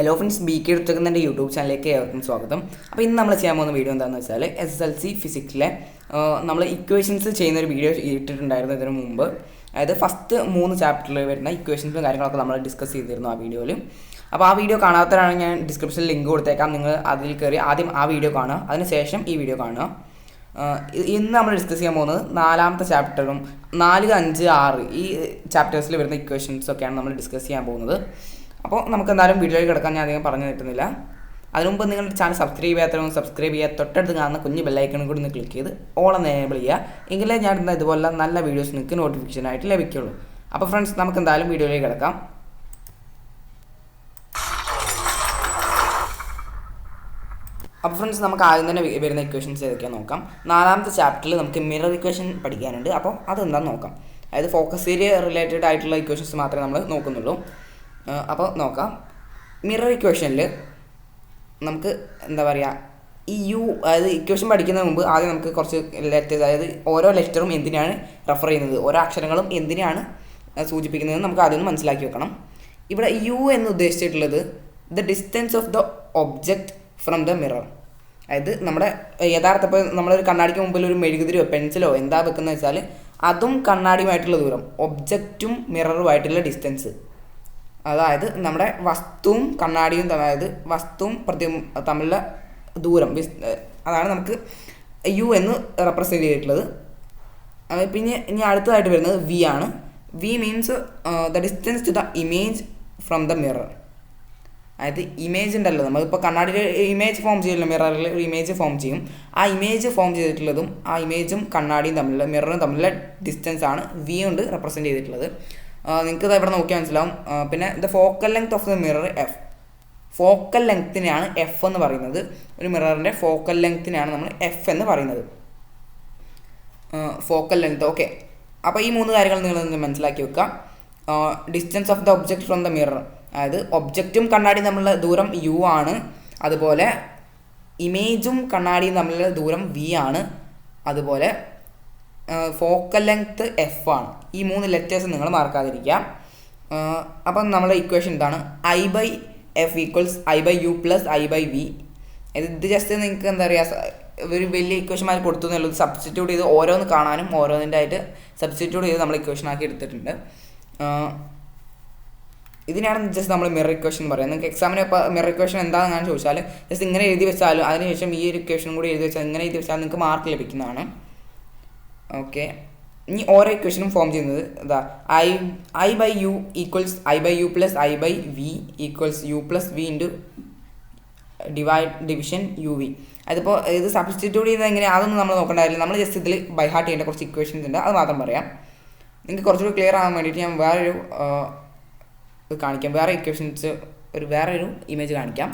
Hello friends, B K എടുത്തുന്ന YouTube ചാനലിലേക്ക് ഏവർക്കും സ്വാഗതം. അപ്പോൾ ഇന്ന് നമ്മൾ ചെയ്യാൻ പോകുന്ന വീഡിയോ എന്താണെന്ന് വെച്ചാൽ SSLC ഫിസിക്സിലെ നമ്മൾ ഇക്വേഷൻസ് ചെയ്യുന്നൊരു വീഡിയോ ഇട്ടിട്ടുണ്ടായിരുന്നു ഇതിനു മുമ്പ്. അതായത് ഫസ്റ്റ് 3 ചാപ്റ്ററിൽ വരുന്ന ഇക്വേഷൻസും കാര്യങ്ങളൊക്കെ നമ്മൾ ഡിസ്കസ് ചെയ്തിരുന്നു ആ വീഡിയോയിൽ. അപ്പോൾ ആ വീഡിയോ കാണാത്തവരാണ് ഞാൻ ഡിസ്ക്രിപ്ഷനിൽ ലിങ്ക് കൊടുത്തേക്കാം. നിങ്ങൾ അതിൽ കയറി ആദ്യം ആ വീഡിയോ കാണുക, അതിനുശേഷം ഈ വീഡിയോ കാണുക. ഇന്ന് നമ്മൾ ഡിസ്കസ് ചെയ്യാൻ പോകുന്നത് 4ാമത്തെ ചാപ്റ്ററും 4, 5, 6 ഈ ചാപ്റ്റേഴ്സിൽ വരുന്ന ഇക്വേഷൻസൊക്കെയാണ് നമ്മൾ ഡിസ്കസ് ചെയ്യാൻ പോകുന്നത്. അപ്പോൾ നമുക്ക് എന്തായാലും വീഡിയോയിൽ കിടക്കാൻ ഞാൻ അധികം പറഞ്ഞു തരുന്നില്ല. അതിനുമുമ്പ് നിങ്ങളുടെ ചാനൽ സബ്സ്ക്രൈബ് ചെയ്യാത്തവരും സബ്സ്ക്രൈബ് ചെയ്യുക, തൊട്ടടുത്ത് കാണുന്ന കുഞ്ഞ് ബെല്ലൈക്കണും കൂടി ഒന്ന് ക്ലിക്ക് ചെയ്ത് ഓൾ എന്ന് എനേബിൾ ചെയ്യുക. എങ്കിലേ ഞാൻ ഇടുന്ന ഇതുപോലെ നല്ല വീഡിയോസ് നിങ്ങൾക്ക് നോട്ടിഫിക്കേഷനായിട്ട് ലഭിക്കുള്ളൂ. അപ്പോൾ ഫ്രണ്ട്സ്, നമുക്ക് എന്തായാലും വീഡിയോയിലേക്ക് കിടക്കാം. അപ്പോൾ ഫ്രണ്ട്സ്, നമുക്ക് ആദ്യം തന്നെ വരുന്ന ഇക്വേഷൻസ് ഏതൊക്കെയാണെന്ന് നോക്കാം. 4ാമത്തെ ചാപ്റ്ററിൽ നമുക്ക് മിറർ ഇക്വേഷൻ പഠിക്കാനുണ്ട്. അപ്പോൾ അതെന്താണെന്ന് നോക്കാം. അതായത് ഫോക്കസ് ഏരിയ റിലേറ്റഡ് ആയിട്ടുള്ള ഇക്വേഷൻസ് മാത്രമേ നമ്മൾ നോക്കുന്നുള്ളൂ. അപ്പോൾ നോക്കാം. മിറർ ഇക്വേഷനിൽ നമുക്ക് എന്താ പറയുക, ഈ അതായത് ഇക്വേഷൻ പഠിക്കുന്നതിന് മുമ്പ് ആദ്യം നമുക്ക് കുറച്ച് ലെറ്റേഴ്സ്, അതായത് ഓരോ ലെറ്ററും എന്തിനാണ് റെഫർ ചെയ്യുന്നത്, ഓരോ അക്ഷരങ്ങളും എന്തിനാണ് സൂചിപ്പിക്കുന്നതെന്ന് നമുക്ക് ആദ്യം മനസ്സിലാക്കി വെക്കണം. ഇവിടെ എന്ന് ഉദ്ദേശിച്ചിട്ടുള്ളത് the distance of the object from the mirror. അതായത് നമ്മുടെ യഥാർത്ഥ നമ്മളൊരു കണ്ണാടിക്ക് മുമ്പിൽ ഒരു മെഴുകുതിരിയോ പെൻസിലോ എന്താ വെക്കുന്നത് വെച്ചാൽ അതും കണ്ണാടിയുമായിട്ടുള്ള ദൂരം, ഒബ്ജക്റ്റും മിററുമായിട്ടുള്ള ഡിസ്റ്റൻസ്. അതായത് നമ്മുടെ വസ്തുവും കണ്ണാടിയും, അതായത് വസ്തുവും തമ്മിലുള്ള ദൂരം, അതാണ് നമുക്ക് എന്ന് റെപ്രസെൻറ്റ് ചെയ്തിട്ടുള്ളത്. പിന്നെ ഇനി അടുത്തതായിട്ട് വരുന്നത് വി ആണ്. V means the distance to the image from the mirror. അതായത് ഇമേജ് ഉണ്ടല്ലോ, നമ്മളിപ്പോൾ കണ്ണാടിയിൽ ഇമേജ് ഫോം ചെയ്യില്ല, മിററിൽ ഒരു ഇമേജ് ഫോം ചെയ്യും. ആ ഇമേജ് ഫോം ചെയ്തിട്ടുള്ളതും ആ ഇമേജും കണ്ണാടിയും തമ്മിലുള്ള, മിററും തമ്മിലുള്ള ഡിസ്റ്റൻസ് ആണ് വി കൊണ്ട് റെപ്രസെൻറ്റ് ചെയ്തിട്ടുള്ളത്. നിങ്ങൾക്ക് ഇവിടെ നോക്കിയാൽ മനസ്സിലാവും. പിന്നെ the focal length of the mirror F. Focal ലെങ്ത്തിനെയാണ് എഫ് എന്ന് പറയുന്നത്. ഒരു മിററിൻ്റെ ഫോക്കൽ ലെങ്ത്തിനെയാണ് നമ്മൾ എഫ് എന്ന് പറയുന്നത്. Focal length. ഓക്കെ, അപ്പോൾ ഈ 3 കാര്യങ്ങൾ നിങ്ങൾ മനസ്സിലാക്കി വെക്കുക. Distance of the object from the mirror, അതായത് ഒബ്ജക്റ്റും കണ്ണാടിയും തമ്മിലുള്ള ദൂരം യു ആണ്. അതുപോലെ ഇമേജും കണ്ണാടിയും തമ്മിലുള്ള ദൂരം വി ആണ്. അതുപോലെ ഫോക്കൽ ലെങ്ത്ത് എഫ് ആണ്. ഈ 3 ലെറ്റേഴ്സ് നിങ്ങൾ മറക്കാതിരിക്കുക. അപ്പം നമ്മുടെ ഇക്വേഷൻ ഇതാണ്: I/F equals I/U plus I/V. ഇത് ജസ്റ്റ് നിങ്ങൾക്ക് എന്താ പറയുക, ഒരു വലിയ ഇക്വേഷന്മാർ കൊടുത്തു എന്നുള്ളത് സബ്സ്റ്റിറ്റ്യൂട്ട് ചെയ്ത് ഓരോന്ന് കാണാനും ഓരോന്നിൻ്റെ ആയിട്ട് സബ്സ്റ്റിറ്റ്യൂട്ട് ചെയ്ത് നമ്മൾ ഇക്വേഷൻ ആക്കി എടുത്തിട്ടുണ്ട്. ഇതിനാണ് ജസ്റ്റ് നമ്മൾ മിറർ ഇക്വേഷൻ പറയുന്നത്. നിങ്ങൾക്ക് എക്സാമിന് ഇപ്പോൾ മിറർ ഇക്വേഷൻ എന്താണെന്ന് ഞാൻ ചോദിച്ചാൽ ജസ്റ്റ് ഇങ്ങനെ എഴുതി വെച്ചാലും അതിനുശേഷം ഈ ഒരു ഇക്വേഷനും കൂടി എഴുതി വെച്ചാൽ ഇങ്ങനെ എഴുതി വെച്ചാൽ നിങ്ങൾക്ക് മാർക്ക് ലഭിക്കുന്നതാണ്. ഓക്കെ, ഇനി ഓരോ ഇക്വേഷനും ഫോം ചെയ്യുന്നത് എന്താ, I/U equals I/U plus I/V equals U plus V into division UV. അതിപ്പോൾ ഇത് സബ്സ്റ്റിറ്റ്യൂട്ട് ചെയ്യുന്നത് എങ്ങനെ, അതൊന്നും നമ്മൾ നോക്കേണ്ടതായില്ല. നമ്മൾ ജസ്റ്റ് ഇതിൽ ബൈ ഹാർട്ട് ചെയ്യേണ്ട കുറച്ച് ഇക്വേഷൻസ് ഉണ്ട്, അത് മാത്രം പറയാം. നിങ്ങൾക്ക് കുറച്ചുകൂടി ക്ലിയർ ആകാൻ വേണ്ടിയിട്ട് ഞാൻ വേറൊരു ഇത് കാണിക്കാം. വേറൊരു ഇമേജ് കാണിക്കാം.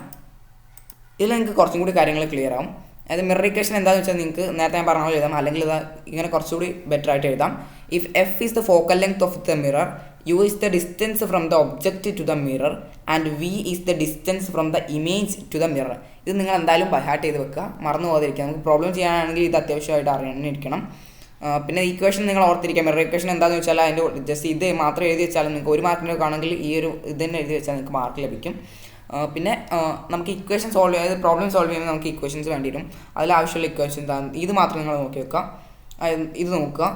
ഇതിൽ നിങ്ങൾക്ക് കുറച്ചും കൂടി കാര്യങ്ങൾ ക്ലിയർ ആവും. അതായത് മിറർ ഇക്വേഷൻ എന്താണെന്ന് വെച്ചാൽ നിങ്ങൾക്ക് നേരത്തെ ഞാൻ പറഞ്ഞ പോലെ എഴുതാം, അല്ലെങ്കിൽ ഇങ്ങനെ കുറച്ചുകൂടി ബെറ്റർ ആയിട്ട് എഴുതാം. If F is the focal length of the mirror, U is the distance from the object to the mirror and V is the distance from the image to the mirror. ഇത് നിങ്ങൾ എന്തായാലും by heart ചെയ്ത് വെക്കുക, മറന്നു പോകാതിരിക്കുക. നമുക്ക് problem ചെയ്യാനാണെങ്കിൽ ഇത് അത്യാവശ്യമായിട്ട് അറിയാനിരിക്കണം. പിന്നെ ഇക്വേഷൻ നിങ്ങൾ ഓർത്തിരിക്കുക. മിറർ ഇക്വേഷൻ എന്താണെന്ന് വെച്ചാൽ അതിൻ്റെ ജസ്റ്റ് ഇത് മാത്രം എഴുതി വെച്ചാൽ നിങ്ങൾക്ക് 1 മാർക്കിനൊക്കെ ആണെങ്കിൽ ഈ ഒരു ഇത് തന്നെ എഴുതി വെച്ചാൽ നിങ്ങൾക്ക് മാർക്ക് ലഭിക്കും. പിന്നെ നമുക്ക് ഇക്വേഷൻ സോൾവ് ചെയ്യാൻ, പ്രോബ്ലം സോൾവ് ചെയ്യുമ്പോൾ നമുക്ക് ഇക്വേഷൻസ് വേണ്ടി വരും. അതിലാവശ്യമുള്ള ഇക്വേഷൻ എന്താണ്, ഇത് മാത്രം നിങ്ങൾ നോക്കി വെക്കുക. ഇത് നോക്കുക,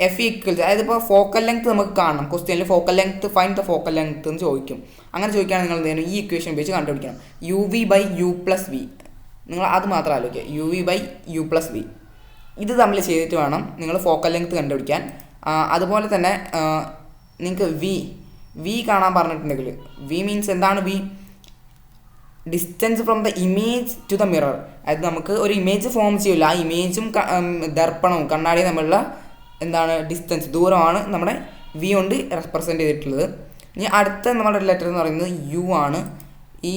എഫ് ഈക്വൽസ്, അതായത് ഇപ്പോൾ ഫോക്കൽ ലെങ്ത് നമുക്ക് കാണണം. ക്വസ്റ്റ്യനിൽ focal length, find the focal length എന്ന് ചോദിക്കും. അങ്ങനെ ചോദിക്കുകയാണെങ്കിൽ നിങ്ങൾ എന്ത് ചെയ്യണം, ഈ ഇക്വേഷൻ ഉപയോഗിച്ച് കണ്ടുപിടിക്കണം. UV/U plus V. നിങ്ങൾ അത് മാത്രം ആലോചിക്കുക, UV/U പ്ലസ് V. ഇത് തമ്മിൽ ചെയ്തിട്ട് വേണം നിങ്ങൾ ഫോക്കൽ ലെങ്ത് കണ്ടുപിടിക്കാൻ. അതുപോലെ തന്നെ നിങ്ങൾക്ക് വി കാണാൻ പറഞ്ഞിട്ടുണ്ടെങ്കിൽ, വി മീൻസ് എന്താണ് V? Distance from the image to the mirror. അതായത് നമുക്ക് ഒരു ഇമേജ് ഫോം ചെയ്യില്ല, ആ ഇമേജും ദർപ്പണവും കണ്ണാടിയും തമ്മിലുള്ള എന്താണ് ഡിസ്റ്റൻസ്, ദൂരമാണ് നമ്മുടെ വി കൊണ്ട് റെപ്രസെൻറ്റ് ചെയ്തിട്ടുള്ളത്. ഇനി അടുത്ത നമ്മുടെ ലെറ്റർ എന്ന് പറയുന്നത് യു ആണ്. ഈ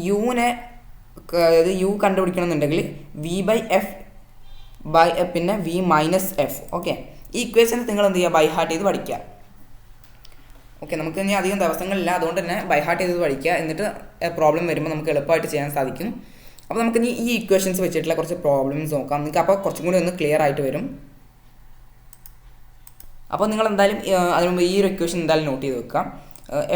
യുവിനെ, അതായത് യു കണ്ടുപിടിക്കണമെന്നുണ്ടെങ്കിൽ V/F പിന്നെ V-F. ഓക്കെ, ഈ ഇക്വേഷൻസ് നിങ്ങൾ എന്ത് ചെയ്യുക, ബൈ ഹാർട്ട് ചെയ്ത് പഠിക്കുക. ഓക്കെ, നമുക്ക് ഇനി അധികം ദിവസങ്ങളില്ല, അതുകൊണ്ട് തന്നെ ബൈ ഹാർട്ട് ചെയ്ത് പഠിക്കുക. എന്നിട്ട് പ്രോബ്ലം വരുമ്പോൾ നമുക്ക് എളുപ്പമായിട്ട് ചെയ്യാൻ സാധിക്കും. അപ്പോൾ നമുക്ക് ഇനി ഈ ഇക്വേഷൻസ് വെച്ചിട്ടുള്ള കുറച്ച് പ്രോബ്ലംസ് നോക്കാം. നിങ്ങൾക്ക് അപ്പോൾ കുറച്ചും കൂടി ഒന്ന് ക്ലിയർ ആയിട്ട് വരും. അപ്പോൾ നിങ്ങൾ എന്തായാലും അതിന് മുമ്പ് ഈ ഒരു ഇക്വേഷൻ എന്തായാലും നോട്ട് ചെയ്ത് വെക്കുക.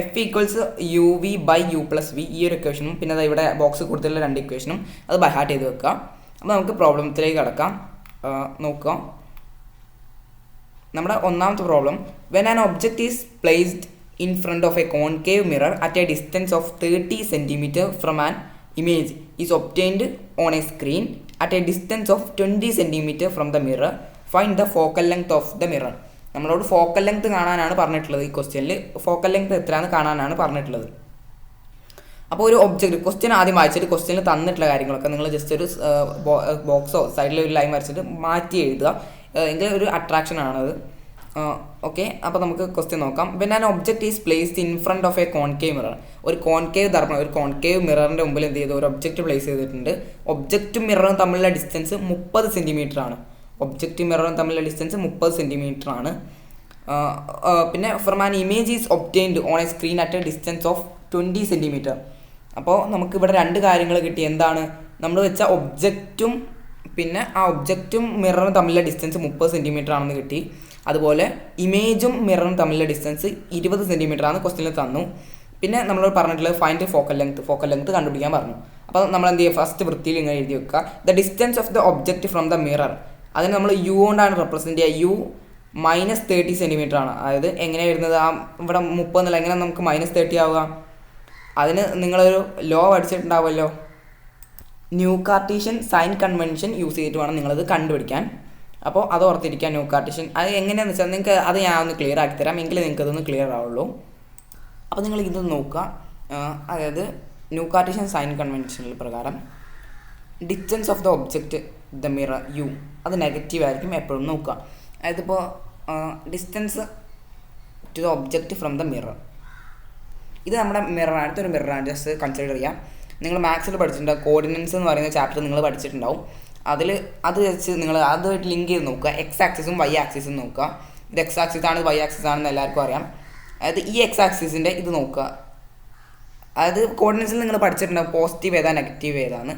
F equals U V by U plus V, ഈ ഒരു ഇക്വേഷനും പിന്നെ അത് ഇവിടെ ബോക്സ് കൊടുത്തിട്ടുള്ള 2 ഇക്വേഷനും അത് ബൈ ഹാർട്ട് ചെയ്ത് വെക്കുക. അപ്പോൾ നമുക്ക് പ്രോബ്ലത്തിലേക്ക് കിടക്കാം. നോക്കുക, നമ്മുടെ ഒന്നാമത്തെ problem, when an object is placed in front of a concave mirror at a distance of 30 cm from an image is obtained on a screen at a distance of 20 cm from the mirror. Find the focal length of the mirror. നമ്മളോട് focal length കാണാനാണ് പറഞ്ഞിട്ടുള്ളത്. ഈ ക്വസ്റ്റ്യനിൽ focal length എത്രയാണെന്ന് കാണാനാണ് പറഞ്ഞിട്ടുള്ളത്. അപ്പോൾ ഒരു ഒബ്ജക്റ്റ് ക്വസ്റ്റ്യൻ ആദ്യം വായിച്ചിട്ട് ക്വസ്റ്റ്യനിൽ തന്നിട്ടുള്ള കാര്യങ്ങളൊക്കെ നിങ്ങൾ ജസ്റ്റ് ഒരു ബോക്സോ സൈഡിൽ ഒരു ലൈൻ വരച്ചിട്ട് മാറ്റി എഴുതുക. എങ്കിൽ ഒരു അട്രാക്ഷൻ ആണത്. ഓക്കെ, അപ്പോൾ നമുക്ക് ക്വസ്റ്റ്യൻ നോക്കാം. When an object is placed in front of a concave mirror, ഒരു കോൺകേവ് ദർപ്പണം, ഒരു കോൺകേവ് മിററിൻ്റെ മുമ്പിൽ എന്ത് ചെയ്തു, ഒരു ഒബ്ജക്റ്റ് പ്ലേസ് ചെയ്തിട്ടുണ്ട്. ഒബ്ജക്റ്റും മിററും തമ്മിലുള്ള ഡിസ്റ്റൻസ് 30 സെൻറ്റിമീറ്റർ ആണ്. ഒബ്ജക്റ്റും മിററും തമ്മിലുള്ള ഡിസ്റ്റൻസ് 30 സെൻറ്റിമീറ്റർ ആണ്. പിന്നെ from an image is obtained on A screen at A distance of 20 centimetre. അപ്പോൾ നമുക്ക് ഇവിടെ 2 കാര്യങ്ങൾ കിട്ടി. എന്താണ്, നമ്മൾ വെച്ച ഒബ്ജക്റ്റും പിന്നെ ആ ഒബ്ജക്റ്റും മിററും തമ്മിലുള്ള ഡിസ്റ്റൻസ് 30 സെൻറ്റിമീറ്റർ ആണെന്ന് കിട്ടി. അതുപോലെ ഇമേജും മിററും തമ്മിലുള്ള ഡിസ്റ്റൻസ് 20 സെൻറ്റിമീറ്റർ ആണ് ക്വസ്റ്റ്യനിൽ തന്നു. പിന്നെ നമ്മളോട് പറഞ്ഞിട്ടുള്ളത് ഫൈൻഡ് ഫോക്കൽ ലെങ്ത് കണ്ടുപിടിക്കാൻ പറഞ്ഞു. അപ്പോൾ നമ്മൾ എന്ത് ചെയ്യുക, ഫസ്റ്റ് വൃത്തിയിൽ ഇങ്ങനെ എഴുതി വെക്കുക, the distance of the object from the mirror. അതിന് നമ്മൾ യു കൊണ്ടാണ് റെപ്രസെൻറ്റ് ചെയ്യുക. യു -30 സെൻറ്റിമീറ്റർ ആണ്. അതായത് എങ്ങനെ വരുന്നത്, ആ ഇവിടെ 30 എന്നല്ല, എങ്ങനെ നമുക്ക് -30 ആവുക? അതിന് നിങ്ങളൊരു ലോ പഠിച്ചിട്ടുണ്ടാവുമല്ലോ, new Cartesian sign convention use ചെയ്തിട്ട് വേണം നിങ്ങളത് കണ്ടുപിടിക്കാൻ. അപ്പോൾ അത് ഓർത്തിരിക്കുക, ന്യൂ കാർട്ടീഷ്യൻ. അത് എങ്ങനെയാണെന്ന് വെച്ചാൽ നിങ്ങൾക്ക് അത് ഞാൻ ഒന്ന് ക്ലിയർ ആക്കി തരാം, എങ്കിലും നിങ്ങൾക്ക് അതൊന്ന് ക്ലിയർ ആവുള്ളൂ. അപ്പോൾ നിങ്ങൾ ഇത് നോക്കുക, അതായത് ന്യൂ കാർട്ടീഷ്യൻ സൈൻ കൺവെൻഷനിൽ പ്രകാരം distance of the object the mirror U അത് നെഗറ്റീവ് ആയിരിക്കും എപ്പോഴും നോക്കുക. അതായത് ഇപ്പോൾ distance to the object from the mirror, ഇത് നമ്മുടെ മിററാണ്, അടുത്തൊരു മിററാണ്, ജസ്റ്റ് കൺസിഡർ ചെയ്യാം. നിങ്ങൾ മാത്സിൽ പഠിച്ചിട്ടുണ്ടാവും, കോർഡിനേറ്റ്സ് എന്ന് പറയുന്ന ചാപ്റ്റർ നിങ്ങൾ പഠിച്ചിട്ടുണ്ടാവും. അത് വെച്ച് നിങ്ങൾ അതുമായിട്ട് ലിങ്ക് ചെയ്ത് നോക്കുക. എക്സ് ആക്സിസും വൈ ആക്സിസും നോക്കുക. ഇത് എക്സ് ആക്സിസ് ആണ്, വൈ ആക്സിസ് ആണെന്ന് എല്ലാവർക്കും അറിയാം. അതായത് ഈ എക്സ് ആക്സിസിൻ്റെ ഇത് നോക്കുക. അതായത് കോർഡിനേറ്റ്സിൽ നിങ്ങൾ പഠിച്ചിട്ടുണ്ടാവും പോസിറ്റീവ് ഏതാ നെഗറ്റീവ് ഏതാന്ന്.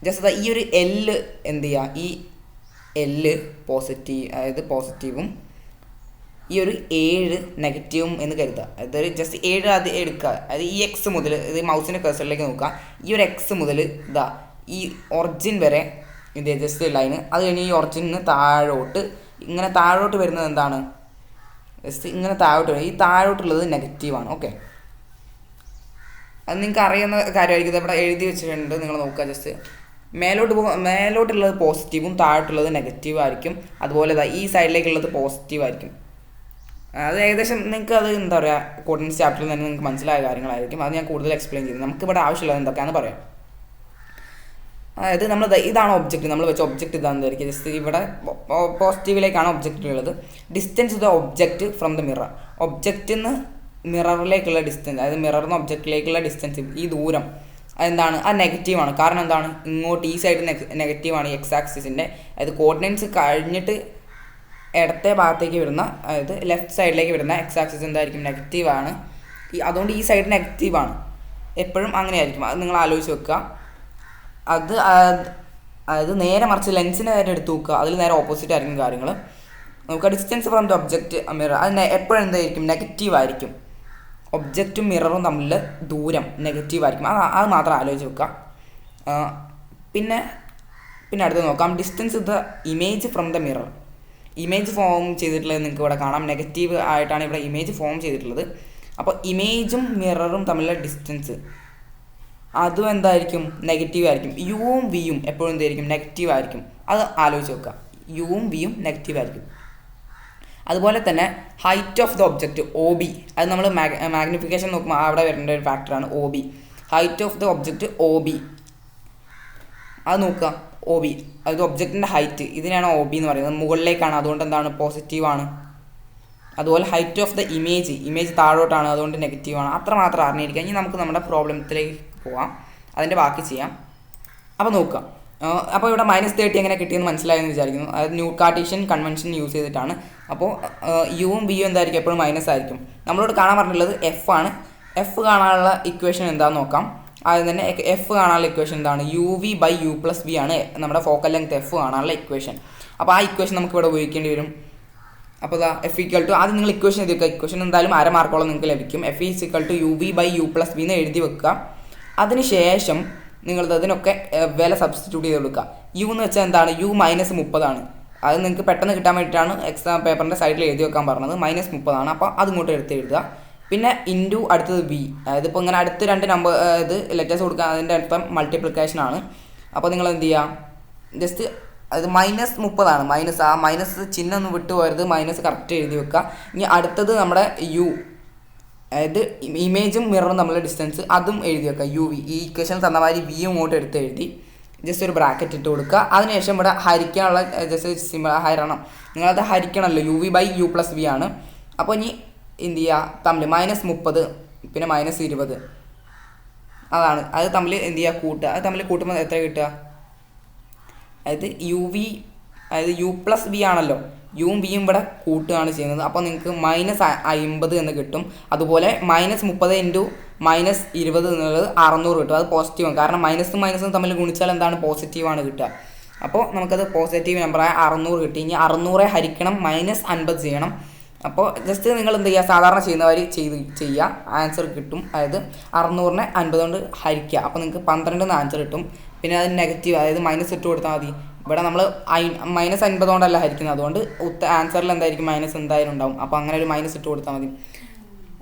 ജസ്റ്റ് ഈ ഒരു എല്ല് എന്ത് ചെയ്യുക, ഈ എല്ല് പോസിറ്റീവ്, അതായത് പോസിറ്റീവും ഈ ഒരു 7 നെഗറ്റീവും എന്ന് കരുതുക. അതായത് ജസ്റ്റ് 7 അത് എടുക്കുക. അതായത് ഈ എക്സ് മുതൽ, ഇത് മൗസിൻ്റെ കഴ്സറിലേക്ക് നോക്കുക, ഈ ഒരു എക്സ് മുതൽ ഇതാ ഈ ഒറിജിൻ വരെ ഇത് ജസ്റ്റ് ലൈന്, അത് കഴിഞ്ഞ് ഈ ഒറിജിന് താഴോട്ട് ഇങ്ങനെ താഴോട്ട് വരുന്നത് എന്താണ്, ജസ്റ്റ് ഇങ്ങനെ താഴോട്ട് വരും. ഈ താഴോട്ടുള്ളത് നെഗറ്റീവാണ്. ഓക്കെ, അത് നിങ്ങൾക്ക് അറിയുന്ന കാര്യമായിരിക്കും. ഇവിടെ എഴുതി വെച്ചിട്ടുണ്ട്, നിങ്ങൾ നോക്കുക. ജസ്റ്റ് മേലോട്ടുള്ളത് പോസിറ്റീവും താഴോട്ടുള്ളത് നെഗറ്റീവ് ആയിരിക്കും. അതുപോലെ ഈ സൈഡിലേക്കുള്ളത് പോസിറ്റീവ് ആയിരിക്കും. അത് ഏകദേശം നിങ്ങൾക്ക് അത് എന്താ പറയുക, കോർഡിനേറ്റ്സ് ചാപ്റ്ററിൽ തന്നെ നിങ്ങൾക്ക് മനസ്സിലായ കാര്യങ്ങളായിരിക്കും. അത് ഞാൻ കൂടുതൽ എക്സ്പ്ലെയിൻ ചെയ്യുന്നത്. നമുക്കിവിടെ ആവശ്യമുള്ളത് എന്തൊക്കെയാണെന്ന് പറയാം. അതായത് ഇതാണ് ഒബ്ജക്റ്റ്, നമ്മൾ വെച്ച ഒബ്ജക്റ്റ് ഇതാണെന്ന് വിചാരിക്കുക. ജസ്റ്റ് ഇവിടെ പോസിറ്റീവിലേക്കാണ് ഒബ്ജക്റ്റ് ഉള്ളത്. Distance the object from the mirror, ഒബ്ജക്റ്റിൽ നിന്ന് മിററിലേക്കുള്ള ഡിസ്റ്റൻസ്, അതായത് മിററിൽ നിന്ന് ഒബ്ജക്റ്റിലേക്കുള്ള ഡിസ്റ്റൻസ്, ഈ ദൂരം അതെന്താണ്, അത് നെഗറ്റീവാണ്. കാരണം എന്താണ്, ഇങ്ങോട്ട് ഈ സൈഡ് നെഗറ്റീവാണ് എക്സ് ആക്സിസിൻ്റെ. അതായത് കോർഡിനേറ്റ്സ് കഴിഞ്ഞിട്ട് ഇടത്തെ ഭാഗത്തേക്ക് വരുന്ന, അതായത് ലെഫ്റ്റ് സൈഡിലേക്ക് വരുന്ന എക്സ് ആക്സിസ് എന്തായിരിക്കും, നെഗറ്റീവാണ്. അതുകൊണ്ട് ഈ സൈഡ് നെഗറ്റീവാണ്, എപ്പോഴും അങ്ങനെയായിരിക്കും. അത് നിങ്ങൾ ആലോചിച്ച് വെക്കുക. അതായത് നേരെ മറിച്ച് ലെൻസിൻ്റെ നേരെ എടുത്ത് നോക്കുക, അതിൽ നേരെ ഓപ്പോസിറ്റ് ആയിരിക്കും കാര്യങ്ങൾ. നോക്കുക, distance from the object mirror അത് എപ്പോഴും എന്തായിരിക്കും, നെഗറ്റീവ് ആയിരിക്കും. ഒബ്ജക്റ്റും മിററും തമ്മിൽ ദൂരം നെഗറ്റീവ് ആയിരിക്കും. അത് മാത്രം ആലോചിച്ച് വെക്കുക. പിന്നെ അടുത്ത് നോക്കാം, distance the image from the mirror. Image form ചെയ്തിട്ടുള്ളത് നിങ്ങൾക്ക് ഇവിടെ കാണാം, നെഗറ്റീവ് ആയിട്ടാണ് ഇവിടെ ഇമേജ് ഫോം ചെയ്തിട്ടുള്ളത്. അപ്പോൾ ഇമേജും മിററും തമ്മിലുള്ള ഡിസ്റ്റൻസ് അതും എന്തായിരിക്കും, നെഗറ്റീവ് ആയിരിക്കും. യുവും വിയും എപ്പോഴും എന്തായിരിക്കും, നെഗറ്റീവ് ആയിരിക്കും. അത് ആലോചിച്ച് വെക്കുക, യുവും വിയും നെഗറ്റീവ് ആയിരിക്കും. അതുപോലെ തന്നെ height of the object O B, അത് നമ്മൾ മാഗ്നിഫിക്കേഷൻ നോക്കുമ്പോൾ അവിടെ വരേണ്ട ഒരു ഫാക്ടറാണ് O B. Height of the object O B, അത് നോക്കുക. ഒ ബി അത് ഒബ്ജക്റ്റിൻ്റെ ഹൈറ്റ്, ഇതിനാണ് ഒ ബി എന്ന് പറയുന്നത്, മുകളിലേക്കാണ്, അതുകൊണ്ട് എന്താണ്, പോസിറ്റീവാണ്. അതുപോലെ ഹൈറ്റ് ഓഫ് ദ ഇമേജ് താഴോട്ടാണ്, അതുകൊണ്ട് നെഗറ്റീവാണ്. അത്രമാത്രം അറിഞ്ഞിരിക്കുക. ഇനി നമുക്ക് നമ്മുടെ പ്രോബ്ലത്തിലേക്ക് പോവാം, അതിൻ്റെ ബാക്കി ചെയ്യാം. അപ്പോൾ നോക്കുക, അപ്പോൾ ഇവിടെ -30 എങ്ങനെ കിട്ടിയെന്ന് മനസ്സിലായെന്ന് വിചാരിക്കുന്നു. അതായത് ന്യൂ കാർട്ടീഷ്യൻ കൺവെൻഷൻ യൂസ് ചെയ്തിട്ടാണ്. അപ്പോൾ യുവും വിയും എന്തായിരിക്കും, എപ്പോഴും മൈനസ് ആയിരിക്കും. നമ്മളോട് കാണാൻ പറഞ്ഞിട്ടുള്ളത് എഫ് ആണ്. എഫ് കാണാനുള്ള ഇക്വേഷൻ എന്താണെന്ന് നോക്കാം. ആദ്യം തന്നെ എഫ് കാണാനുള്ള ഇക്വേഷൻ എന്താണ്, U V by U plus V ആണ് നമ്മുടെ ഫോക്കൽ ലെങ്ത് എഫ് കാണാനുള്ള ഇക്വേഷൻ. അപ്പോൾ ആ ഇക്വേഷൻ നമുക്ക് ഇവിടെ ഉപയോഗിക്കേണ്ടി വരും. അപ്പോൾ ഇതാ എഫ് ഈക്വൽ ടു ആദ്യം നിങ്ങൾ ഇക്വേഷൻ എഴുതി വെക്കുക. ഇക്വേഷൻ എന്തായാലും 1/2 മാർക്കോളം നിങ്ങൾക്ക് ലഭിക്കും. F is equal to UV/U+V എന്ന് എഴുതി വെക്കുക. അതിനുശേഷം നിങ്ങൾ അതിനൊക്കെ വില സബ്സ്റ്റിറ്റ്യൂട്ട് ചെയ്ത് കൊടുക്കുക. യു എന്ന് വെച്ചാൽ എന്താണ്? U-30 അത് നിങ്ങൾക്ക് പെട്ടെന്ന് കിട്ടാൻ വേണ്ടിയിട്ടാണ് എക്സാം പേപ്പറിൻ്റെ സൈഡിൽ എഴുതി വെക്കാൻ പറഞ്ഞത്. -30 അപ്പോൾ അതിങ്ങോട്ട് എഴുതുക. പിന്നെ ഇൻറ്റു അടുത്തത് V, അതായത് ഇപ്പോൾ ഇങ്ങനെ അടുത്ത് 2 നമ്പർ ഇത് ലെറ്റേഴ്സ് കൊടുക്കുക, അതിൻ്റെ അർത്ഥം മൾട്ടിപ്ലിക്കേഷൻ ആണ്. അപ്പോൾ നിങ്ങൾ എന്ത് ചെയ്യുക, ജസ്റ്റ് അത് -30 മൈനസ് ആ മൈനസ് ചിഹ്നം ഒന്നും വിട്ടു പോകരുത്, മൈനസ് കറക്റ്റ് എഴുതി വെക്കുക. ഇനി അടുത്തത് നമ്മുടെ U, അതായത് ഇമേജും മിററും തമ്മിലുള്ള ഡിസ്റ്റൻസ് അതും എഴുതി വെക്കുക. UV ഈ ഇക്വേഷൻ തന്ന മാതിരി V ഇങ്ങോട്ട് എടുത്ത് എഴുതി ജസ്റ്റ് ഒരു ബ്രാക്കറ്റ് ഇട്ട് കൊടുക്കുക. അതിനുശേഷം ഇവിടെ ഹരിക്കാനുള്ള ജസ്റ്റ് സിമ്പിൾ ഹരണം, നിങ്ങളത് ഹരിക്കണമല്ലോ, UV/U+V ആണ്. അപ്പോൾ ഇനി എന്ത് ചെയ്യുക, തമ്മിൽ -30 പിന്നെ -20 അതാണ്, അത് തമ്മിൽ എന്ത് ചെയ്യുക, കൂട്ടുക. അത് തമ്മിൽ കൂട്ടുമ്പോൾ എത്ര കിട്ടുക, അതായത് അതായത് U+V ആണല്ലോ, യും വിയും ഇവിടെ കൂട്ടുകയാണ് ചെയ്യുന്നത്. അപ്പോൾ നിങ്ങൾക്ക് -50 എന്ന് കിട്ടും. അതുപോലെ -30 ഇൻറ്റു -20 എന്നുള്ളത് 600 കിട്ടും. അത് പോസിറ്റീവാണ്, കാരണം മൈനസും മൈനസും തമ്മിൽ ഗുണിച്ചാൽ എന്താണ്, പോസിറ്റീവാണ് കിട്ടുക. അപ്പോൾ നമുക്കത് പോസിറ്റീവ് നമ്പറായ 600 കിട്ടി. ഇനി 600 ഹരിക്കണം -50 ചെയ്യണം. അപ്പോൾ ജസ്റ്റ് നിങ്ങൾ എന്ത് ചെയ്യുക, സാധാരണ ചെയ്യുന്നവർ ചെയ്യുക, ആൻസർ കിട്ടും. അതായത് 600നെ 50 കൊണ്ട് ഹരിക്കുക. അപ്പോൾ നിങ്ങൾക്ക് 12 എന്ന് ആൻസർ കിട്ടും. പിന്നെ അത് നെഗറ്റീവ്, അതായത് മൈനസ് ഇട്ട് കൊടുത്താൽ മതി. ഇവിടെ നമ്മൾ -50 കൊണ്ടല്ല ഹരിക്കുന്നത്, അതുകൊണ്ട് ആൻസറിൽ എന്തായിരിക്കും, മൈനസ് എന്തായാലും ഉണ്ടാവും. അപ്പോൾ അങ്ങനെ ഒരു മൈനസ് ഇട്ട് കൊടുത്താൽ മതി.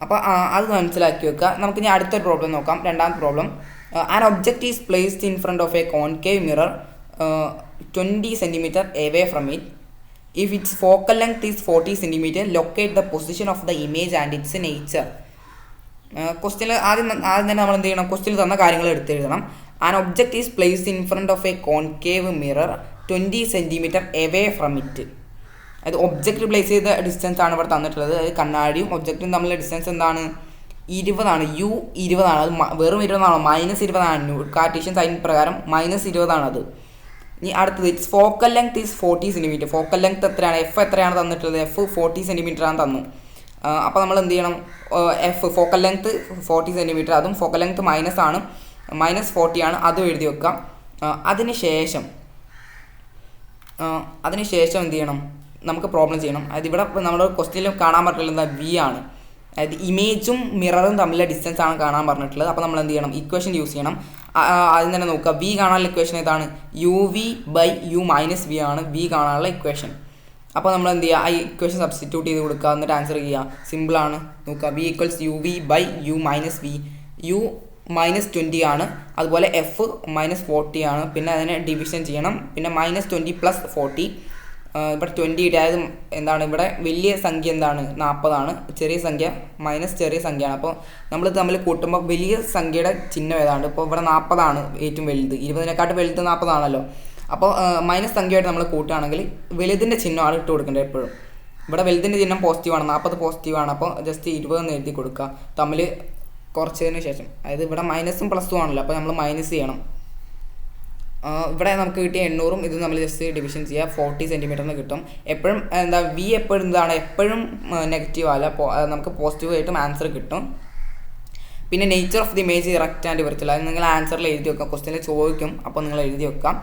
അപ്പോൾ അത് മനസ്സിലാക്കി വെക്കുക. നമുക്ക് ഇനി അടുത്തൊരു പ്രോബ്ലം നോക്കാം. രണ്ടാമത്തെ problem, an object is placed in front of a concave mirror 20 cm away from it. If its focal length is 40 cm, locate the position of the image and its nature. ക്വസ്റ്റ്യനിൽ ആദ്യം തന്നെ നമ്മൾ എന്ത് ചെയ്യണം, ക്വസ്റ്റ്യനിൽ തന്ന കാര്യങ്ങൾ എടുത്തെഴുതണം. An object is placed in front of a concave mirror 20 cm away from it. അത് ഒബ്ജക്റ്റ് പ്ലേസ് ചെയ്ത ഡിസ്റ്റൻസ് ആണ് ഇവിടെ തന്നിട്ടുള്ളത്. അത് കണ്ണാടിയും ഒബ്ജക്റ്റും തമ്മിലുള്ള ഡിസ്റ്റൻസ് എന്താണ്, 20 U20. അത് വെറും 20 -20 കാർട്ടീഷ്യൻ സൈൻ പ്രകാരം -20 അത്. ഇനി അടുത്തത് it's focal length is 40 cm. Focal length എത്രയാണ്, F എത്രയാണ് തന്നിട്ടുള്ളത്, F 40 cm ആണ് തന്നു. അപ്പോൾ നമ്മൾ എന്ത് ചെയ്യണം, ഫോക്കൽ ലെങ്ത് 40 cm, അതും ഫോക്കൽ ലെങ്ത് -40 ആണ്, അതും എഴുതി വെക്കാം. അതിനുശേഷം എന്ത് ചെയ്യണം, നമുക്ക് പ്രോബ്ലം ചെയ്യണം. അതായത് ഇവിടെ നമ്മുടെ ക്വസ്റ്റ്യനിൽ കാണാൻ പറ്റുള്ളത് എന്താ, V ആണ്. അതായത് ഇമേജും മിററും തമ്മിലുള്ള ഡിസ്റ്റൻസ് ആണ് കാണാൻ പറഞ്ഞിട്ടുള്ളത്. അപ്പോൾ നമ്മൾ എന്ത് ചെയ്യണം, ഇക്വേഷൻ യൂസ് ചെയ്യണം. ആദ്യം തന്നെ നോക്കുക, V കാണാനുള്ള ഇക്വേഷൻ ഏതാണ്, UV/U-V ആണ് V കാണാനുള്ള ഇക്വേഷൻ. അപ്പോൾ നമ്മൾ എന്ത് ചെയ്യുക, ആ ഇക്വേഷൻ സബ്സ്റ്റിറ്റ്യൂട്ട് ചെയ്ത് കൊടുക്കുക, എന്നിട്ട് ആൻസർ ചെയ്യുക. സിമ്പിളാണ്, നോക്കുക, V = UV/U-V. U -20 ആണ്, അതുപോലെ F -40 ആണ്. പിന്നെ അതിനെ ഡിവിഷൻ ചെയ്യണം. പിന്നെ -20 + 40, ഇവിടെ 20 അതായത് എന്താണ്, ഇവിടെ വലിയ സംഖ്യ എന്താണ്, 40 ആണ്, ചെറിയ സംഖ്യ മൈനസ് ചെറിയ സംഖ്യയാണ്. അപ്പോൾ നമ്മൾ തമ്മിൽ കൂട്ടുമ്പോൾ വലിയ സംഖ്യയുടെ ചിഹ്നം ഏതാണ്, ഇപ്പോൾ ഇവിടെ 40 ആണ് ഏറ്റവും വലുത്, 20-നെക്കാട്ട് വലുത് 40 ആണല്ലോ. അപ്പോൾ മൈനസ് സംഖ്യയായിട്ട് നമ്മൾ കൂട്ടുകയാണെങ്കിൽ വലുതിൻ്റെ ചിഹ്നമാണ് ഇട്ട് കൊടുക്കേണ്ടത് എപ്പോഴും. ഇവിടെ വലുതിൻ്റെ ചിഹ്നം പോസിറ്റീവാണ്, 40 പോസിറ്റീവാണ്. അപ്പോൾ ജസ്റ്റ് 20 എന്ന് എഴുതി കൊടുക്കുക തമ്മിൽ കുറച്ചതിന് ശേഷം. അതായത് ഇവിടെ മൈനസും പ്ലസും ആണല്ലോ, അപ്പോൾ നമ്മൾ മൈനസ് ചെയ്യണം. ഇവിടെ നമുക്ക് കിട്ടിയ 800-ഉം ഇത് നമ്മൾ ജസ്റ്റ് ഡിവിഷൻ ചെയ്യുക, 40 cm എന്ന് കിട്ടും. എപ്പോഴും എന്താ, V എപ്പോഴും എന്താണ്, എപ്പോഴും നെഗറ്റീവ് അല്ല, നമുക്ക് പോസിറ്റീവ് ആയിട്ടും ആൻസർ കിട്ടും. പിന്നെ nature of the image erect and virtual, അത് നിങ്ങൾ ആൻസറിൽ എഴുതി വെക്കാം, ക്വസ്റ്റ്യനിൽ ചോദിക്കും, അപ്പോൾ നിങ്ങൾ എഴുതി വെക്കാം.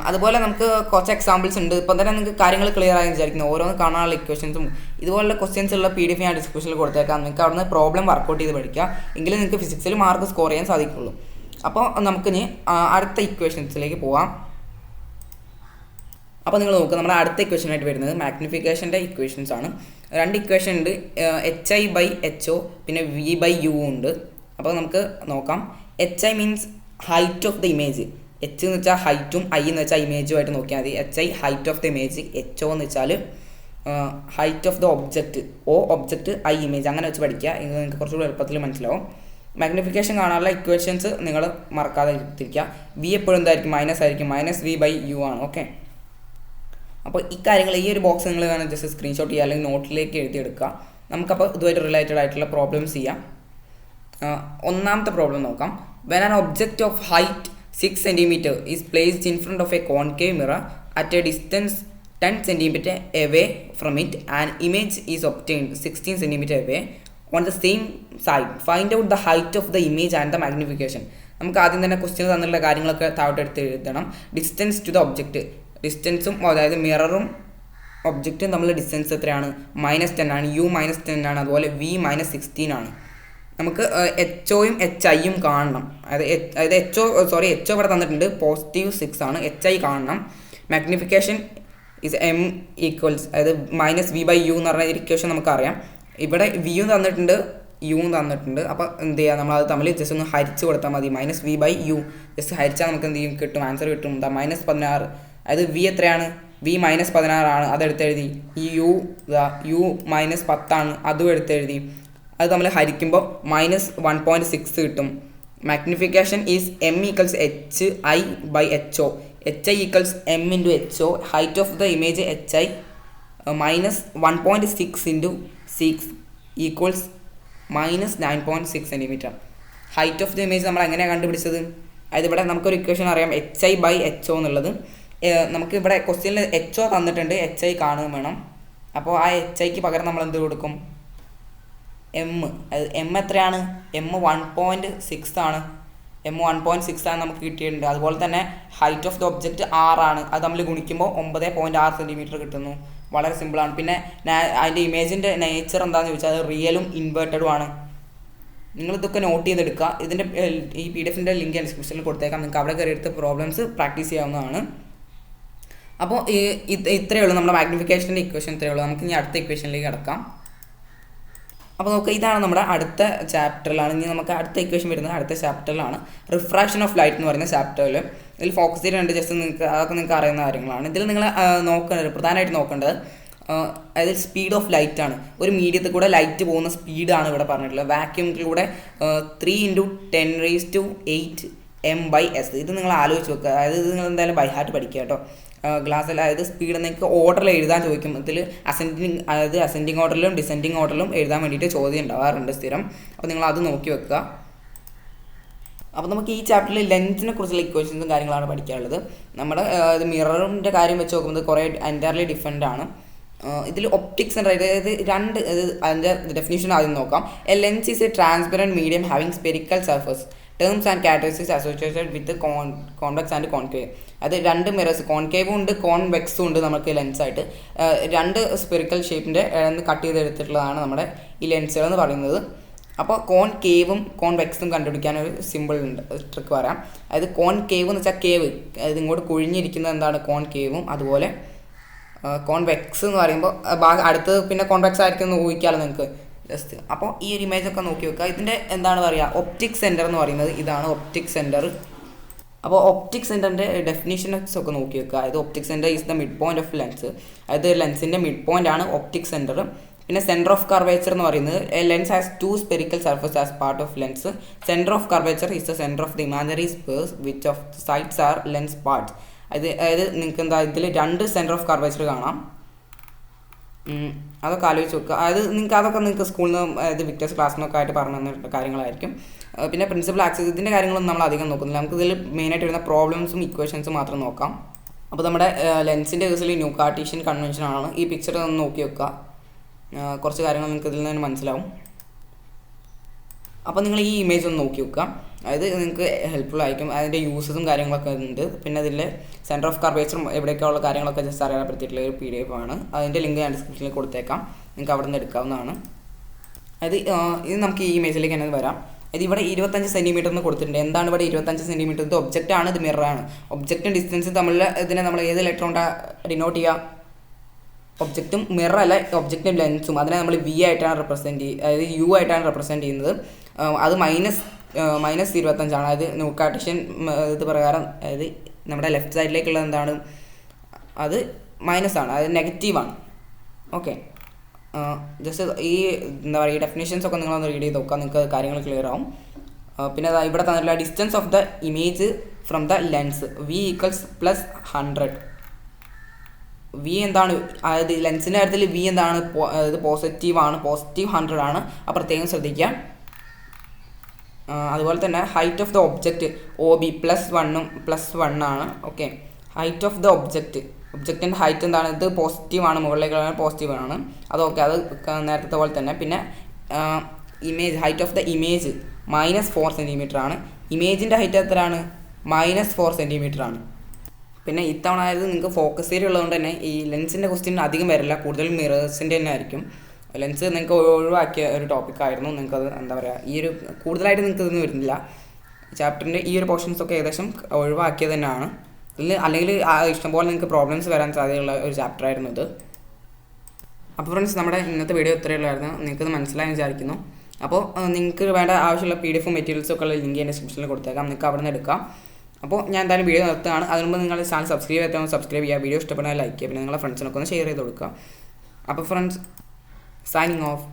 അതുപോലെ നമുക്ക് കുറച്ച് എക്സാമ്പിൾസ് ഉണ്ട്. ഇപ്പം തന്നെ നിങ്ങൾക്ക് കാര്യങ്ങൾ ക്ലിയർ ആയെന്ന് വിചാരിക്കുന്നു. ഓരോന്ന് കാണാനുള്ള ഇക്വേഷൻസും ഇതുപോലുള്ള ക്വസ്റ്റ്യൻസ് ഉള്ള PDF ഞാൻ ഡിസ്ക്രിപ്ഷനിൽ കൊടുത്തേക്കാം. നിങ്ങൾക്ക് അവിടുന്ന് പ്രോബ്ലം വർക്കൗട്ട് ചെയ്ത് പഠിക്കുക, എങ്കിലും നിങ്ങൾക്ക് ഫിസിക്സിൽ മാർക്ക് സ്കോർ ചെയ്യാൻ സാധിക്കുള്ളൂ. അപ്പോൾ നമുക്കിനി അടുത്ത ഇക്വേഷൻസിലേക്ക് പോവാം. അപ്പോൾ നിങ്ങൾ നോക്കുക, നമ്മുടെ അടുത്ത ഇക്വേഷനായിട്ട് വരുന്നത് മാഗ്നിഫിക്കേഷൻ്റെ ഇക്വേഷൻസ് ആണ്. 2 ഇക്വേഷൻ ഉണ്ട്, HI/HO പിന്നെ V/U ഉണ്ട്. അപ്പോൾ നമുക്ക് നോക്കാം. HI means height of the image. H എന്ന് വെച്ചാൽ ഹൈറ്റും I എന്ന് വെച്ചാൽ ഇമേജുമായിട്ട് നോക്കിയാൽ മതി. HI height of the image, HO എന്ന് വെച്ചാൽ height of the object, O object, I image, അങ്ങനെ വെച്ച് പഠിക്കുക. ഇത് നിങ്ങൾക്ക് കുറച്ചുകൂടി എളുപ്പത്തിൽ മനസ്സിലാവും. മാഗ്നിഫിക്കേഷൻ കാണാനുള്ള ഇക്വേഷൻസ് നിങ്ങൾ മറക്കാതെ എടുത്തിരിക്കുക. V എപ്പോഴും എന്തായിരിക്കും, മൈനസ് ആയിരിക്കും, -V/U ആണ്. ഓക്കെ, അപ്പോൾ ഈ കാര്യങ്ങൾ ഈ ഒരു ബോക്സ് നിങ്ങൾ വേണം ജസ്റ്റ് സ്ക്രീൻഷോട്ട് ചെയ്യുക, അല്ലെങ്കിൽ നോട്ടിലേക്ക് എഴുതിയെടുക്കുക. നമുക്കപ്പോൾ ഇതുമായിട്ട് റിലേറ്റഡ് ആയിട്ടുള്ള പ്രോബ്ലംസ് ചെയ്യാം. ഒന്നാമത്തെ പ്രോബ്ലം നോക്കാം. When an object of height 6 cm is placed in front of a concave mirror at a distance 10 cm away from it, an image is obtained 16 cm away on the same side. Find out the height of the image and the magnification. നമുക്ക് ആദ്യം തന്നെ question തന്നിട്ടുള്ള കാര്യങ്ങളൊക്കെ താഴോട്ട് എടുത്ത് എഴുതണം. Distance to the object, ഡിസ്റ്റൻസും അതായത് മിററും ഒബ്ജക്റ്റും തമ്മിലുള്ള ഡിസ്റ്റൻസ് എത്രയാണ്? -10 ആണ്. u -10 ആണ്. അതുപോലെ v -16 ആണ്. നമുക്ക് HOയും HIയും കാണണം. അതായത് HO ഇവിടെ തന്നിട്ടുണ്ട് +6 ആണ്. HI കാണണം. മാഗ്നിഫിക്കേഷൻ ഇസ് m ഈക്വൽസ്, അതായത് -v/u എന്ന് പറഞ്ഞ ഇക്വേഷൻ നമുക്കറിയാം. ഇവിടെ വിയും തന്നിട്ടുണ്ട് യുവും തന്നിട്ടുണ്ട്. അപ്പോൾ എന്ത് ചെയ്യുക, നമ്മളത് തമ്മിൽ ജസ്റ്റ് ഒന്ന് ഹരിച്ച് കൊടുത്താൽ മതി. -v/u ജസ്റ്റ് ഹരിച്ചാൽ നമുക്ക് എന്ത് ചെയ്യും, കിട്ടും, ആൻസർ കിട്ടും. എന്താ -16, അതായത് v എത്രയാണ്? v -16 ആണ്, അതെടുത്തെഴുതി. ഈ u -10 ആണ്, അതും എടുത്തെഴുതി. അത് നമ്മൾ ഹരിക്കുമ്പോൾ -1.6 കിട്ടും. Magnification is m equals hi/ho. hi equals m × ho. Height of the image hi -1.6 × 6 equals -9.6 centimetre. Height of the image നമ്മൾ എങ്ങനെയാണ് കണ്ടുപിടിച്ചത്? അതായത് ഇവിടെ നമുക്കൊരു ഇക്വേഷൻ അറിയാം, hi/ho എന്നുള്ളത്. നമുക്ക് ഇവിടെ ക്വസ്റ്റ്യനിൽ ho തന്നിട്ടുണ്ട്, hi കാണുകയും വേണം. അപ്പോൾ ആ hiക്ക് പകരം നമ്മൾ എന്ത് കൊടുക്കും? m എത്രയാണ്? m 1.6 ആണ്. m 1.6 ആണ് നമുക്ക് കിട്ടിയിട്ടുണ്ട്. അതുപോലെ തന്നെ ഹൈറ്റ് ഓഫ് ദ ഒബ്ജക്റ്റ് 6 ആണ്. അത് നമ്മൾ ഗുണിക്കുമ്പോൾ 9.6 സെൻറ്റിമീറ്റർ കിട്ടുന്നു. വളരെ സിമ്പിളാണ്. പിന്നെ അതിൻ്റെ ഇമേജിൻ്റെ നേച്ചർ എന്താണെന്ന് ചോദിച്ചാൽ അത് റിയലും ഇൻവേർട്ടഡും ആണ്. നിങ്ങളിതൊക്കെ നോട്ട് ചെയ്തെടുക്കുക. ഇതിൻ്റെ ഈ PDF-ൻ്റെ ലിങ്ക് ഡിസ്ക്രിപ്ഷനിൽ കൊടുത്തേക്കാം. നിങ്ങൾക്ക് അവിടെ കയറി എടുത്ത് പ്രോബ്ലംസ് പ്രാക്ടീസ് ചെയ്യാവുന്നതാണ്. അപ്പോൾ ഇത്രയേ ഉള്ളൂ നമ്മുടെ മാഗ്നിഫിക്കേഷൻ്റെ ഇക്വേഷൻ, ഇത്രയേ ഉള്ളൂ. നമുക്ക് ഇനി അടുത്ത ഇക്വേഷനിലേക്ക് കിടക്കാം. അപ്പോൾ നമുക്ക് ഇതാണ് നമ്മുടെ അടുത്ത ചാപ്റ്ററിലാണ്. ഇനി നമുക്ക് അടുത്ത ഇക്വേഷൻ വരുന്നത് അടുത്ത ചാപ്റ്ററിലാണ്, റിഫ്രാക്ഷൻ ഓഫ് ലൈറ്റ് എന്ന് പറയുന്ന ചാപ്റ്ററിൽ. ഇതിൽ ഫോക്കസ് ചെയ്തിട്ടുണ്ട്, ജസ്റ്റ് അതൊക്കെ നിങ്ങൾക്ക് അറിയുന്ന കാര്യങ്ങളാണ്. ഇതിൽ നിങ്ങൾ പ്രധാനമായിട്ട് നോക്കേണ്ടത് അതായത് സ്പീഡ് ഓഫ് ലൈറ്റ് ആണ്. ഒരു മീഡിയത്തിൽ കൂടെ ലൈറ്റ് പോകുന്ന സ്പീഡാണ് ഇവിടെ പറഞ്ഞിട്ടുള്ളത്. വാക്യൂമിലൂടെ 3 × 10⁸ m/s. ഇത് നിങ്ങൾ ആലോചിച്ച് വെക്കുക. അതായത് ഇത് നിങ്ങൾ എന്തായാലും ബൈ ഹാർട്ട് പഠിക്കുക കേട്ടോ. ക്ലാസ്സിൽ അതായത് സ്പീഡ് നിങ്ങൾക്ക് ഓർഡറിൽ എഴുതാൻ ചോദിക്കും. ഇതിൽ അസെൻഡിങ് ഓർഡറിലും ഡിസെൻഡിങ് ഓർഡറിലും എഴുതാൻ വേണ്ടിയിട്ട് ചോദ്യം ഉണ്ടാവാറുണ്ട് സ്ഥിരം. അപ്പോൾ നിങ്ങൾ അത് നോക്കി വെക്കുക. അപ്പോൾ നമുക്ക് ഈ ചാപ്റ്ററിൽ ലെൻസിനെ കുറിച്ചുള്ള ഇക്വേഷൻസും കാര്യങ്ങളാണ് പഠിക്കാനുള്ളത്. നമ്മുടെ മിററിൻ്റെ കാര്യം വെച്ച് നോക്കുമ്പോൾ കുറേ എൻറ്റയർലി ഡിഫറെൻ്റ് ആണ്. ഇതിൽ ഒപ്റ്റിക്സ് ഉണ്ട്, അതായത് അതിൻ്റെ ഡെഫിനിഷൻ ആദ്യം നോക്കാം. A lens is A transparent medium having spherical surface. Terms and characteristics associated with convex and concave. അത് രണ്ട് മിറേഴ്സ്, കോൺകേവും ഉണ്ട് കോൺവെക്സും ഉണ്ട് നമുക്ക് ലെൻസായിട്ട്. രണ്ട് സ്പെറിക്കൽ ഷേപ്പിൻ്റെ കട്ട് ചെയ്തെടുത്തിട്ടുള്ളതാണ് നമ്മുടെ ഈ ലെൻസുകൾ എന്ന് പറയുന്നത്. അപ്പോൾ കോൺകേവും കോൺവെക്സും കണ്ടുപിടിക്കാൻ ഒരു സിമ്പിൾ ഉണ്ട്, ട്രിക്ക് പറയാം. അതായത് കോൺകേവ് എന്ന് വെച്ചാൽ കേവ്, അതായത് ഇങ്ങോട്ട് കുഴിഞ്ഞിരിക്കുന്നത് എന്താണ് കോൺകേവും. അതുപോലെ കോൺവെക്സ് എന്ന് പറയുമ്പോൾ അടുത്ത് പിന്നെ കോൺവെക്സ് ആയിരിക്കും എന്ന് ഊഹിക്കാമല്ലോ നിങ്ങൾക്ക് ജസ്റ്റ്. അപ്പോൾ ഈ ഒരു ഇമേജൊക്കെ നോക്കി വെക്കുക. ഇതിൻ്റെ എന്താണ് പറയുക, ഒപ്റ്റിക് സെൻറ്റർ എന്ന് പറയുന്നത് ഇതാണ് ഒപ്റ്റിക് സെൻറ്റർ. അപ്പോൾ ഒപ്റ്റിക് സെൻറ്ററിൻ്റെ ഡെഫിനേഷൻസ് ഒക്കെ നോക്കി വെക്കുക. അതായത് optic centre is the mid point of lens. അതായത് ലെൻസിൻ്റെ മിഡ് പോയിന്റ് ആണ് ഒപ്റ്റിക് സെൻറ്റർ. പിന്നെ സെൻറ്റർ ഓഫ് കർവേച്ചർ എന്ന് പറയുന്നത് A lens has 2 spherical surface as part of lens. Centre of curvature is the centre of the imaginary Spurs which of the sides are lens parts. അതായത് നിങ്ങൾക്ക് എന്താ ഇതിൽ 2 centre of curvature കാണാം. അതൊക്കെ ആലോചിച്ച് വെക്കുക. അതൊക്കെ നിങ്ങൾക്ക് സ്കൂളിൽ നിന്ന് അതായത് വിക്ടേഴ്സ് ക്ലാസ്സിൽ നിന്നൊക്കെ ആയിട്ട് പറഞ്ഞു തന്ന കാര്യങ്ങളായിരിക്കും. പിന്നെ പ്രിൻസിപ്പൽ ആക്സസ് ഇതിൻ്റെ കാര്യങ്ങളൊന്നും നമ്മൾ അധികം നോക്കുന്നില്ല. നമുക്കിതിൽ മെയിനായിട്ട് വരുന്ന പ്രോബ്ലംസും ഇക്വേഷൻസും മാത്രം നോക്കാം. അപ്പോൾ നമ്മുടെ ലെൻസിൻ്റെ കേസിൽ ന്യൂ കാർട്ടീഷ്യൻ കൺവെൻഷനാണ്. ഈ പിക്ചർ ഒന്ന് നോക്കി വെക്കുക, കുറച്ച് കാര്യങ്ങൾ നിങ്ങൾക്ക് ഇതിൽ നിന്ന് മനസ്സിലാവും. അപ്പോൾ നിങ്ങൾ ഈ ഇമേജ് ഒന്ന് നോക്കി വെക്കുക, അതായത് നിങ്ങൾക്ക് ഹെൽപ്ഫുൾ ആയിരിക്കും. അതിൻ്റെ യൂസസും കാര്യങ്ങളൊക്കെ ഉണ്ട്. പിന്നെ ഇതിൻ്റെ സെൻറ്റർ ഓഫ് കർവേച്ചറും എവിടെയൊക്കെയുള്ള കാര്യങ്ങളൊക്കെ ജസ്റ്റ് അറിയാൻ ഒരു PDF ആണ്. അതിൻ്റെ ലിങ്ക് ഞാൻ ഡിസ്ക്രിപ്ഷനിൽ കൊടുത്തേക്കാം, നിങ്ങൾക്ക് അവിടെ നിന്ന് എടുക്കാവുന്നതാണ്. അതായത് ഇത് നമുക്ക് ഈ ഇമേജിലേക്ക് തന്നെ വരാം. ഇത് ഇവിടെ 25 സെൻറ്റിമീറ്റർ എന്ന് കൊടുത്തിട്ടുണ്ട്. എന്താണ് ഇവിടെ 25 സെൻറ്റിമീറ്റർ? ഇത് ഒബ്ജക്റ്റ് ആണ്, ഇത് മിററാണ്. ഒബ്ജക്റ്റും ഡിസ്റ്റൻസ് തമ്മിലുള്ള ഇതിനെ നമ്മൾ ഏത് ലെറ്റർ കൊണ്ടാണ് ഡിനോട്ട് ചെയ്യുക? ഒബ്ജക്റ്റും മിറർ അല്ല, ഒബ്ജക്റ്റും ലെൻസും. അതിനെ നമ്മൾ V ആയിട്ടാണ് റെപ്രസെൻറ്റ് ചെയ്യുക, അതായത് U ആയിട്ടാണ് റെപ്രസെൻറ്റ് ചെയ്യുന്നത്. അത് -25 ആണ്. അതായത് ന്യൂ കാർട്ടീഷ്യൻ ഇത് പ്രകാരം അതായത് നമ്മുടെ ലെഫ്റ്റ് സൈഡിലേക്കുള്ളത് എന്താണ്, അത് മൈനസ് ആണ്, അത് നെഗറ്റീവാണ്. ഓക്കെ, ജസ്റ്റ് ഈ എന്താ പറയുക ഡെഫിനേഷൻസ് ഒക്കെ നിങ്ങളൊന്ന് റീഡ് ചെയ്ത് നോക്കുക, നിങ്ങൾക്ക് കാര്യങ്ങൾ ക്ലിയർ ആവും. പിന്നെ ഇവിടെ തന്നിട്ടുള്ള distance of the image from the lens V = +100. V എന്താണ്, അതായത് ലെൻസിൻ്റെ കാര്യത്തിൽ V എന്താണ്, ഇത് പോസിറ്റീവാണ്, +100 ആണ്. അപ്പോൾ പ്രത്യേകം ശ്രദ്ധിക്കുക. അതുപോലെ തന്നെ height of the object OB +1 ആണ്. ഓക്കെ, ഹൈറ്റ് ഓഫ് ദ ഒബ്ജക്റ്റിൻ്റെ ഹൈറ്റ് എന്താണ്, ഇത് പോസിറ്റീവാണ്, മുകളിലേക്കുള്ള പോസിറ്റീവാണ്. അതൊക്കെ അത് നേരത്തെ പോലെ തന്നെ. പിന്നെ image, height of the image -4 centimetre ആണ്. ഇമേജിൻ്റെ ഹൈറ്റ് എത്രയാണ്? -4 സെൻറ്റിമീറ്റർ ആണ്. പിന്നെ ഇത്തവണ ആയത് നിങ്ങൾക്ക് ഫോക്കസ് ഏരിയ ഉള്ളതുകൊണ്ട് തന്നെ ഈ ലെൻസിൻ്റെ ക്വസ്റ്റ്യൻ അധികം വരില്ല, കൂടുതലും മിറേഴ്സിൻ്റെ തന്നെ ആയിരിക്കും. ലെൻസ് നിങ്ങൾക്ക് ഒഴിവാക്കിയ ഒരു ടോപ്പിക്കായിരുന്നു. നിങ്ങൾക്കത് എന്താ പറയുക, ഈ ഒരു കൂടുതലായിട്ട് നിങ്ങൾക്ക് ഇതൊന്നും വരുന്നില്ല. ചാപ്റ്ററിൻ്റെ ഈ ഒരു പോർഷൻസൊക്കെ ഏകദേശം ഒഴിവാക്കിയത് തന്നെയാണ്. അല്ലെങ്കിൽ ഇഷ്ടംപോലെ നിങ്ങൾക്ക് പ്രോബ്ലംസ് വരാൻ സാധ്യതയുള്ള ഒരു ചാപ്റ്ററായിരുന്നു ഇത്. അപ്പോൾ ഫ്രണ്ട്സ്, നമ്മുടെ ഇന്നത്തെ വീഡിയോ ഇത്രയുള്ളായിരുന്നു. നിങ്ങൾക്കത് മനസ്സിലായി വിചാരിക്കുന്നു. അപ്പോൾ നിങ്ങൾക്ക് വേണ്ട ആവശ്യമുള്ള PDF മെറ്റീരിയൽസൊക്കെ ഉള്ള ലിങ്ക് ഡിസ്ക്രിപ്ഷനിൽ കൊടുത്തേക്കാം, നിങ്ങൾക്ക് അവിടെ നിന്ന് എടുക്കാം. അപ്പോൾ ഞാൻ എന്തായാലും വീഡിയോ നിർത്തുകയാണ്. അതിനുമ്പോൾ നിങ്ങൾ ചാനൽ സബ്സ്ക്രൈബ് ചെയ്യാൻ സബ്സ്ക്രൈബ് ചെയ്യുക, വീഡിയോ ഇഷ്ടപ്പെടാൻ ലൈക്ക് ചെയ്യുക, പിന്നെ നിങ്ങളുടെ ഫ്രണ്ട്സിനൊക്കെ ഒന്ന് ഷെയർ ചെയ്ത് കൊടുക്കുക. അപ്പോൾ ഫ്രണ്ട്സ്, സൈനിങ് ഓഫ്.